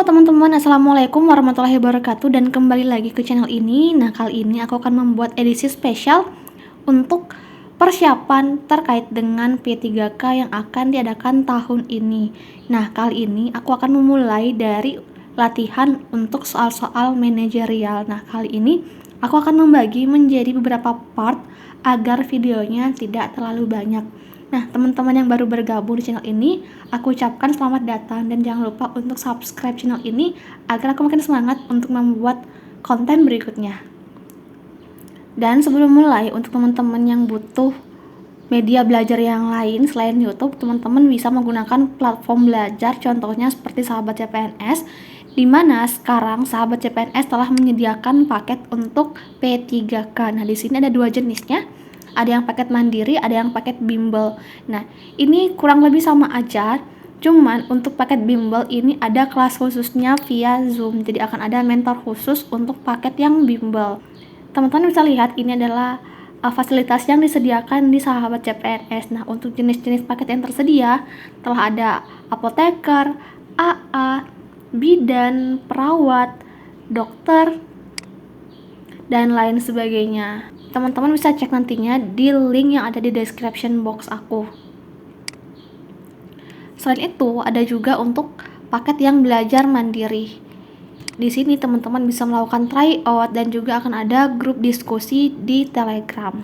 Halo teman-teman, Assalamualaikum warahmatullahi wabarakatuh, dan kembali lagi ke channel ini. Nah, kali ini aku akan membuat edisi spesial untuk persiapan terkait dengan P3K yang akan diadakan tahun ini. Nah, kali ini aku akan memulai dari latihan untuk soal-soal manajerial. Nah, kali ini aku akan membagi menjadi beberapa part agar videonya tidak terlalu banyak. Nah, teman-teman yang baru bergabung di channel ini, aku ucapkan selamat datang dan jangan lupa untuk subscribe channel ini agar aku makin semangat untuk membuat konten berikutnya. Dan sebelum mulai, untuk teman-teman yang butuh media belajar yang lain selain YouTube, teman-teman bisa menggunakan platform belajar contohnya seperti Sahabat CPNS, di mana sekarang Sahabat CPNS telah menyediakan paket untuk P3K. Nah, di sini ada dua jenisnya. Ada yang paket mandiri, ada yang paket bimbel. Nah, ini kurang lebih sama aja, cuman untuk paket bimbel ini ada kelas khususnya via Zoom. Jadi akan ada mentor khusus untuk paket yang bimbel. Teman-teman bisa lihat ini adalah fasilitas yang disediakan di Sahabat CPNS. Nah, untuk jenis-jenis paket yang tersedia telah ada apoteker, AA, bidan, perawat, dokter, dan lain sebagainya. Teman-teman bisa cek nantinya di link yang ada di description box aku. Selain itu, ada juga untuk paket yang belajar mandiri. Di sini teman-teman bisa melakukan tryout dan juga akan ada grup diskusi di Telegram.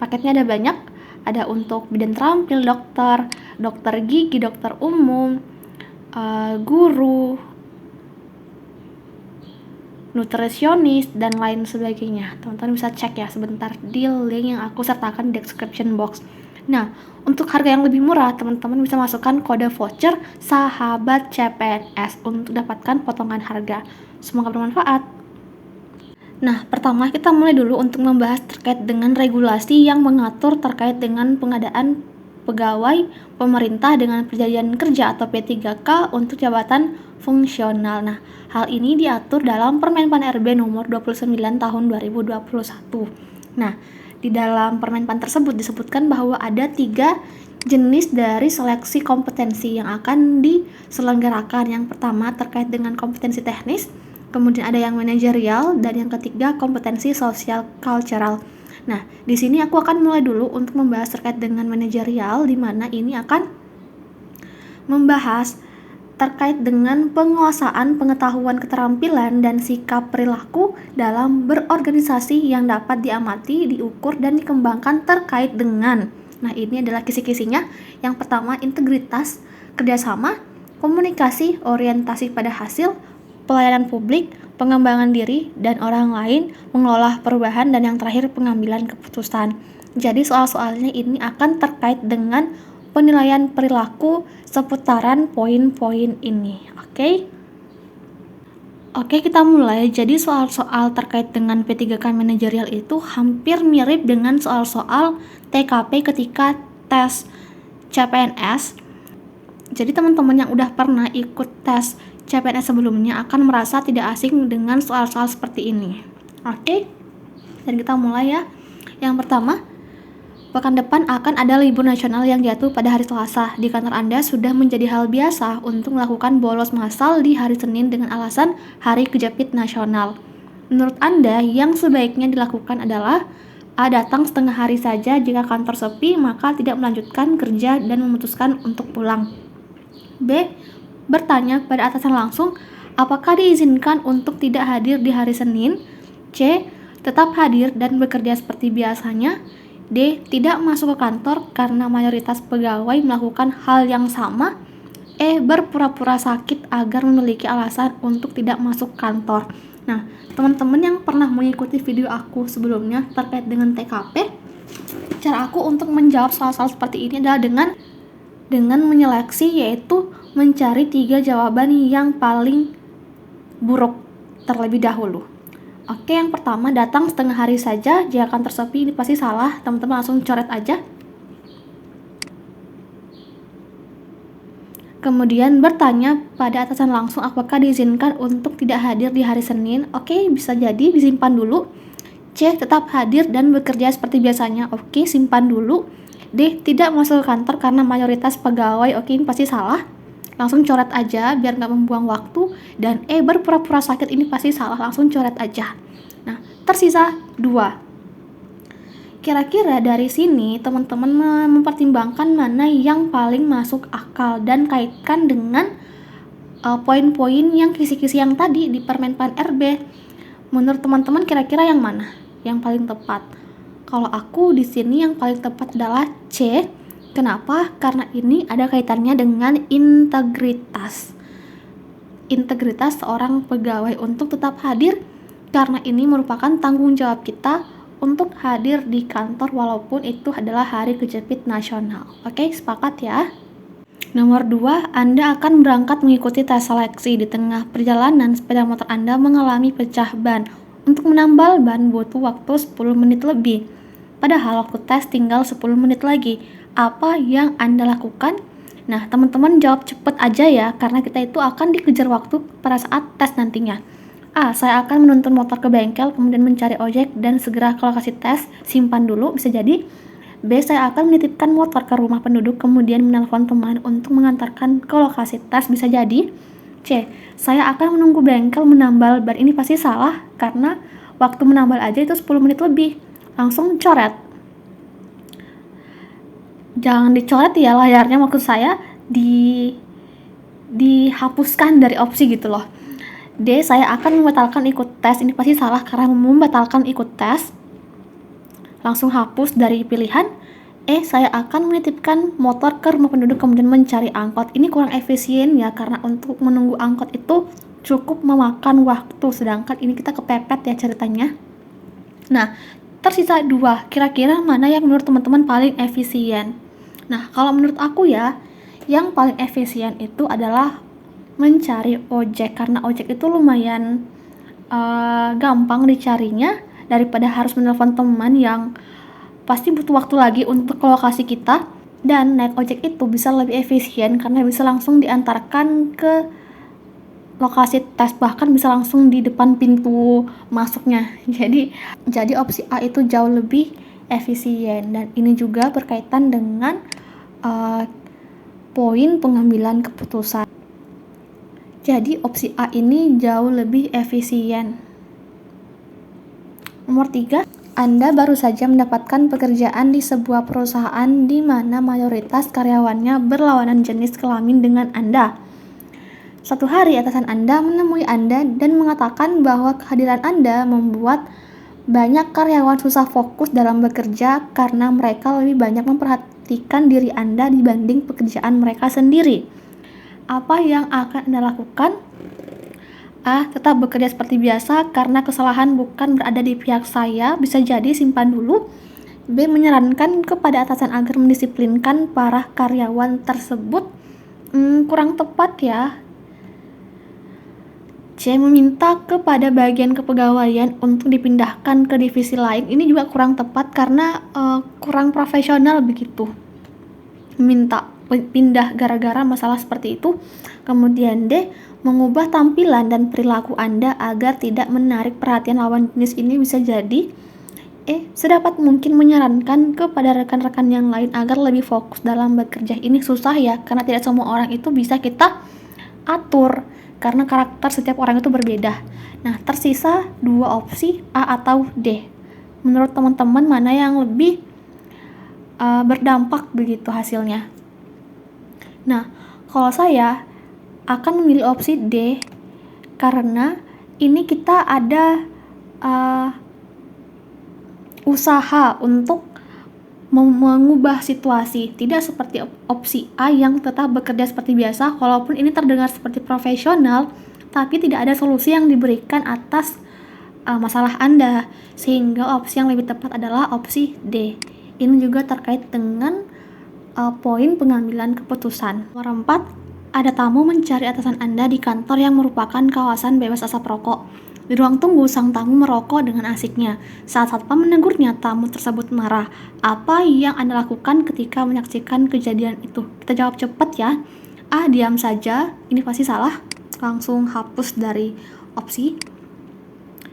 Paketnya ada banyak, ada untuk bidan terampil, dokter gigi, dokter umum, guru, nutrisionis, dan lain sebagainya. Teman-teman bisa cek ya sebentar di link yang aku sertakan di description box. Nah, untuk harga yang lebih murah, teman-teman bisa masukkan kode voucher Sahabat CPNS untuk dapatkan potongan harga. Semoga bermanfaat. Nah, pertama kita mulai dulu untuk membahas terkait dengan regulasi yang mengatur terkait dengan pengadaan pegawai pemerintah dengan perjanjian kerja atau P3K untuk jabatan fungsional. Nah, hal ini diatur dalam Permenpan RB nomor 29 tahun 2021. Nah, di dalam Permenpan tersebut disebutkan bahwa ada 3 jenis dari seleksi kompetensi yang akan diselenggarakan. Yang pertama terkait dengan kompetensi teknis, kemudian ada yang manajerial, dan yang ketiga kompetensi sosial kultural. Nah, di sini aku akan mulai dulu untuk membahas terkait dengan manajerial, di mana ini akan membahas terkait dengan penguasaan pengetahuan keterampilan dan sikap perilaku dalam berorganisasi yang dapat diamati, diukur, dan dikembangkan terkait dengan. Nah, ini adalah kisi-kisinya. Yang pertama, integritas, kerjasama, komunikasi, orientasi pada hasil, pelayanan publik, pengembangan diri dan orang lain, mengelola perubahan, dan yang terakhir pengambilan keputusan. Jadi soal-soalnya ini akan terkait dengan penilaian perilaku seputaran poin-poin ini. Oke, kita mulai. Jadi soal-soal terkait dengan P3K manajerial itu hampir mirip dengan soal-soal TKP ketika tes CPNS. Jadi teman-teman yang udah pernah ikut tes CPNS sebelumnya akan merasa tidak asing dengan soal-soal seperti ini. Oke, dan kita mulai ya. Yang pertama, pekan depan akan ada libur nasional yang jatuh pada hari Selasa. Di kantor Anda sudah menjadi hal biasa untuk melakukan bolos massal di hari Senin dengan alasan Hari Kejepit Nasional. Menurut Anda, yang sebaiknya dilakukan adalah A. Datang setengah hari saja, jika kantor sepi maka tidak melanjutkan kerja dan memutuskan untuk pulang. B. Bertanya pada atasan langsung apakah diizinkan untuk tidak hadir di hari Senin. C. Tetap hadir dan bekerja seperti biasanya. D. Tidak masuk ke kantor karena mayoritas pegawai melakukan hal yang sama. E. Berpura-pura sakit agar memiliki alasan untuk tidak masuk kantor. Nah, teman-teman yang pernah mengikuti video aku sebelumnya terkait dengan TKP, cara aku untuk menjawab soal-soal seperti ini adalah dengan menyeleksi, yaitu mencari 3 jawaban yang paling buruk terlebih dahulu. Oke, yang pertama, datang setengah hari saja, jika kantor sepi, ini pasti salah. Teman-teman langsung coret aja. Kemudian bertanya pada atasan langsung apakah diizinkan untuk tidak hadir di hari Senin. Oke, bisa jadi disimpan dulu. C. Tetap hadir dan bekerja seperti biasanya. Oke, simpan dulu. D. Tidak masuk ke kantor karena mayoritas pegawai. Oke, ini pasti salah. langsung coret aja biar nggak membuang waktu. Dan berpura-pura sakit ini pasti salah, langsung coret aja. Nah, tersisa 2. Kira-kira dari sini teman-teman mempertimbangkan mana yang paling masuk akal dan kaitkan dengan poin-poin yang kisi-kisi yang tadi di Permenpan RB. Menurut teman-teman kira-kira yang mana yang paling tepat? Kalau aku di sini yang paling tepat adalah C. Kenapa? Karena ini ada kaitannya dengan integritas. Integritas seorang pegawai untuk tetap hadir, karena ini merupakan tanggung jawab kita untuk hadir di kantor walaupun itu adalah hari kejepit nasional. Oke, sepakat ya? Nomor 2, Anda akan berangkat mengikuti tes seleksi. Di tengah perjalanan, sepeda motor Anda mengalami pecah ban. Untuk menambal ban butuh waktu 10 menit lebih. Padahal waktu tes tinggal 10 menit lagi. Apa yang Anda lakukan? Nah, teman-teman jawab cepet aja ya, karena kita itu akan dikejar waktu pada saat tes nantinya. A. Saya akan menuntun motor ke bengkel, kemudian mencari ojek dan segera ke lokasi tes, simpan dulu, bisa jadi. B. Saya akan menitipkan motor ke rumah penduduk, kemudian menelpon teman untuk mengantarkan ke lokasi tes, bisa jadi. C. Saya akan menunggu bengkel menambal ban, ini pasti salah, karena waktu menambal aja itu 10 menit lebih. Langsung coret. Jangan dicoret ya layarnya, maksud saya dihapuskan dari opsi gitu loh. D. Saya akan membatalkan ikut tes, ini pasti salah karena membatalkan ikut tes. Langsung hapus dari pilihan. E. Saya akan menitipkan motor ke rumah penduduk kemudian mencari angkot, ini kurang efisien ya, karena untuk menunggu angkot itu cukup memakan waktu, sedangkan ini kita kepepet ya ceritanya. Nah, tersisa 2, kira-kira mana yang menurut teman-teman paling efisien? Nah, kalau menurut aku ya, yang paling efisien itu adalah mencari ojek, karena ojek itu lumayan gampang dicarinya daripada harus menelpon teman yang pasti butuh waktu lagi untuk ke lokasi kita. Dan naik ojek itu bisa lebih efisien karena bisa langsung diantarkan ke lokasi tes, bahkan bisa langsung di depan pintu masuknya. Jadi opsi A itu jauh lebih efisien, dan ini juga berkaitan dengan poin pengambilan keputusan. Jadi opsi A ini jauh lebih efisien. Nomor 3, Anda baru saja mendapatkan pekerjaan di sebuah perusahaan di mana mayoritas karyawannya berlawanan jenis kelamin dengan Anda. Suatu hari atasan Anda menemui Anda dan mengatakan bahwa kehadiran Anda membuat banyak karyawan susah fokus dalam bekerja karena mereka lebih banyak memperhatikan diri Anda dibanding pekerjaan mereka sendiri. Apa yang akan Anda lakukan? A. Tetap bekerja seperti biasa karena kesalahan bukan berada di pihak saya, bisa jadi simpan dulu. B. Menyarankan kepada atasan agar mendisiplinkan para karyawan tersebut. Kurang tepat ya. C. Meminta kepada bagian kepegawaian untuk dipindahkan ke divisi lain, ini juga kurang tepat karena kurang profesional begitu. Minta pindah gara-gara masalah seperti itu. Kemudian D. Mengubah tampilan dan perilaku Anda agar tidak menarik perhatian lawan jenis, ini bisa jadi. E. Sedapat mungkin menyarankan kepada rekan-rekan yang lain agar lebih fokus dalam bekerja, ini susah ya karena tidak semua orang itu bisa kita atur karena karakter setiap orang itu berbeda. Nah, tersisa 2 opsi, A atau D. Menurut teman-teman mana yang lebih berdampak begitu hasilnya? Nah, kalau saya akan memilih opsi D karena ini kita ada usaha untuk mengubah situasi, tidak seperti opsi A yang tetap bekerja seperti biasa walaupun ini terdengar seperti profesional tapi tidak ada solusi yang diberikan atas masalah Anda, sehingga opsi yang lebih tepat adalah opsi D. Ini juga terkait dengan poin pengambilan keputusan. Nomor 4, ada tamu mencari atasan Anda di kantor yang merupakan kawasan bebas asap rokok. Di ruang tunggu, sang tamu merokok dengan asiknya. Saat satpam menegurnya, tamu tersebut marah. Apa yang Anda lakukan ketika menyaksikan kejadian itu? Kita jawab cepat ya. A. Diam saja, ini pasti salah. Langsung hapus dari opsi.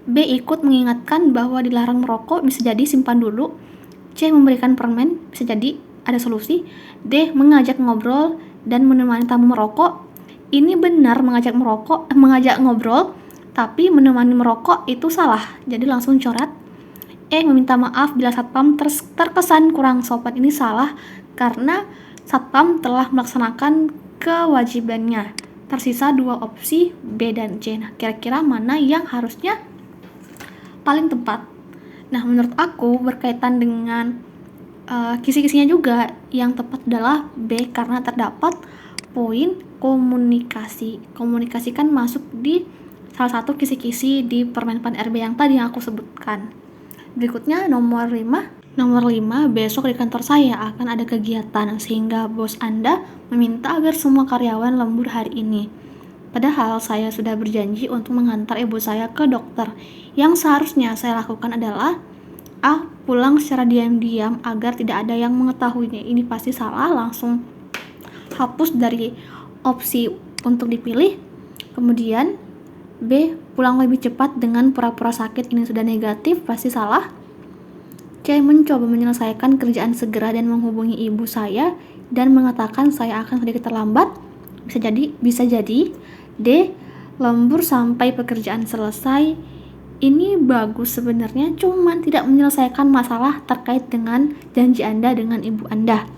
B. Ikut mengingatkan bahwa dilarang merokok, bisa jadi simpan dulu. C. Memberikan permen, bisa jadi ada solusi. D. Mengajak ngobrol dan menemani tamu merokok. ini benar mengajak ngobrol, tapi menemani merokok itu salah. Jadi langsung coret. Meminta maaf bila satpam terkesan kurang sopan, ini salah karena satpam telah melaksanakan kewajibannya. Tersisa 2 opsi B dan C. Nah, kira-kira mana yang harusnya paling tepat? Nah, menurut aku berkaitan dengan kisi-kisinya juga, yang tepat adalah B karena terdapat poin komunikasi. Komunikasi kan masuk di salah satu kisi-kisi di Permenpan RB yang tadi yang aku sebutkan. Berikutnya nomor 5. Nomor 5, besok di kantor saya akan ada kegiatan sehingga bos Anda meminta agar semua karyawan lembur hari ini. Padahal saya sudah berjanji untuk mengantar ibu saya ke dokter. Yang seharusnya saya lakukan adalah A. Pulang secara diam-diam agar tidak ada yang mengetahuinya. Ini pasti salah, langsung hapus dari opsi untuk dipilih. Kemudian B. Pulang lebih cepat dengan pura-pura sakit. Ini sudah negatif, pasti salah. C. Mencoba menyelesaikan kerjaan segera dan menghubungi ibu saya dan mengatakan saya akan sedikit terlambat. Bisa jadi. D. Lembur sampai pekerjaan selesai. Ini bagus sebenarnya, cuman tidak menyelesaikan masalah terkait dengan janji Anda dengan ibu Anda,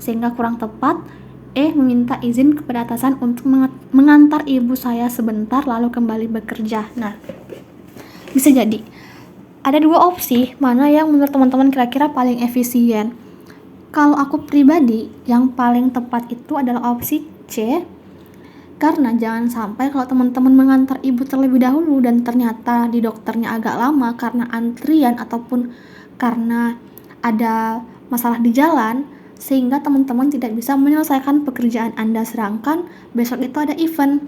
sehingga kurang tepat. E. Meminta izin kepada atasan untuk mengantar ibu saya sebentar lalu kembali bekerja. Nah, bisa jadi ada 2 opsi, mana yang menurut teman-teman kira-kira paling efisien? Kalau aku pribadi, yang paling tepat itu adalah opsi C, karena jangan sampai kalau teman-teman mengantar ibu terlebih dahulu dan ternyata di dokternya agak lama karena antrian ataupun karena ada masalah di jalan, sehingga teman-teman tidak bisa menyelesaikan pekerjaan Anda, sedangkan besok itu ada event.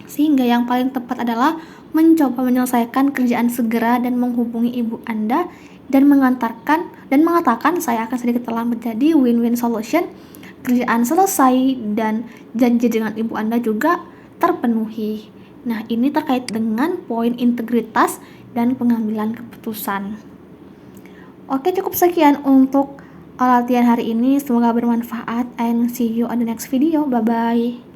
Sehingga yang paling tepat adalah mencoba menyelesaikan kerjaan segera dan menghubungi ibu Anda dan mengatakan saya akan sedikit terlambat. Jadi win-win solution, kerjaan selesai dan janji dengan ibu Anda juga terpenuhi. Nah, ini terkait dengan poin integritas dan pengambilan keputusan. Oke, cukup sekian untuk latihan hari ini. Semoga bermanfaat and see you on the next video. Bye-bye.